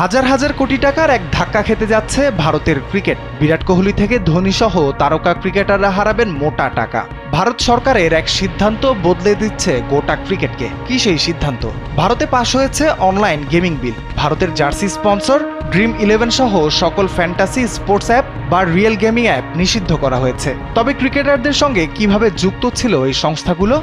হাজার হাজার কোটি টাকার এক ধাক্কা খেতে যাচ্ছে ভারতের ক্রিকেট। বিরাট কোহলি থেকে ধোনি সহ তারকা ক্রিকেটাররা হারাবেন মোটা টাকা। ভারত সরকারের এক সিদ্ধান্ত বদলে দিচ্ছে গোটা ক্রিকেটকে। কি সেই সিদ্ধান্ত? ভারতে পাশ হয়েছে অনলাইন গেমিং বিল। ভারতের জার্সি স্পন্সর ড্রিম11 সহ সকল ফ্যান্টাসি স্পোর্টস অ্যাপ বা রিয়েল গেমিং অ্যাপ নিষিদ্ধ করা হয়েছে। তবে ক্রিকেটারদের সঙ্গে কিভাবে যুক্ত ছিল এই সংস্থাগুলো?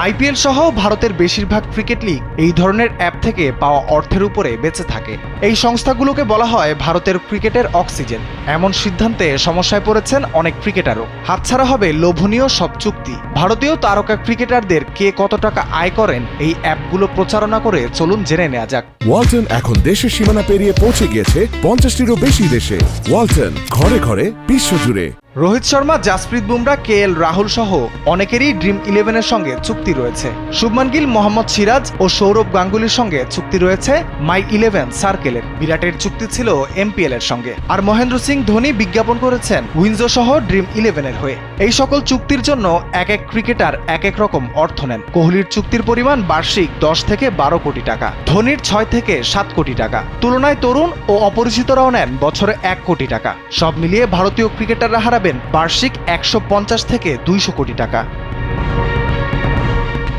আইপিএল সহ ভারতের বেশিরভাগ ক্রিকেট লিগ এই ধরনের অ্যাপ থেকে পাওয়া অর্থের উপরে বেঁচে থাকে। এই সংস্থাগুলোকে বলা হয় ভারতের ক্রিকেটের অক্সিজেন। এমন সিদ্ধান্তে সমস্যায় পড়েছেন অনেক ক্রিকেটারও। হাতছাড়া হবে লোভনীয় সব চুক্তি। ভারতীয় তারকা ক্রিকেটারদের কে কত টাকা আয় করেন এই অ্যাপগুলো প্রচারণা করে চলুন জেনে নেওয়া যাক। ওয়ালটন এখন দেশের সীমানা পেরিয়ে পৌঁছে গিয়েছে 50টিরও বেশি দেশে। ওয়ালটন, ঘরে ঘরে, বিশ্বজুড়ে। রোহিত শর্মা, জাসপ্রীত বুমরা, কেএল রাহুল সহ অনেকেরই ড্রিম11-এর সঙ্গে চুক্তি রয়েছে। শুভমান গিল, মোহাম্মদ সিরাজ ও সৌরভ গাঙ্গুলির সঙ্গে চুক্তি রয়েছে মাই11 সার্কেলের। বিরাটের চুক্তি ছিল এমপিএল-এর সঙ্গে। আর মহেন্দ্র সিং ধোনি বিজ্ঞাপন করেছেন উইন্ডো সহ ড্রিম11-এর হয়ে। এই সকল চুক্তির জন্য এক এক ক্রিকেটার এক এক রকম অর্থ নেন। কোহলির চুক্তির পরিমাণ বার্ষিক 10 থেকে 12 কোটি টাকা, ধোনির 6 থেকে 7 কোটি টাকা। তুলনায় তরুণ ও অপরিচিতরাও নেন বছরে 1 কোটি টাকা। সব মিলিয়ে ভারতীয় ক্রিকেটাররা হারাবেন বার্ষিক 150 থেকে 200 কোটি টাকা।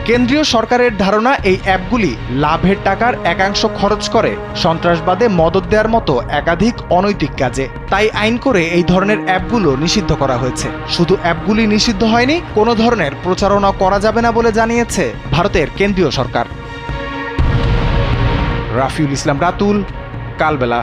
কেন্দ্রীয় সরকারের ধারণা, এই অ্যাপগুলি লাভের টাকার একাংশ খরচ করে সন্ত্রাসবাদে মদদ দেওয়ার মতো একাধিক অনৈতিক কাজে। তাই আইন করে এই ধরনের অ্যাপগুলো নিষিদ্ধ করা হয়েছে। শুধু অ্যাপগুলি নিষিদ্ধ হয়নি, কোনো ধরনের প্রচারণা করা যাবে না বলে জানিয়েছে ভারতের কেন্দ্রীয় সরকার। রাফিউল ইসলাম রাতুল, কালবেলা।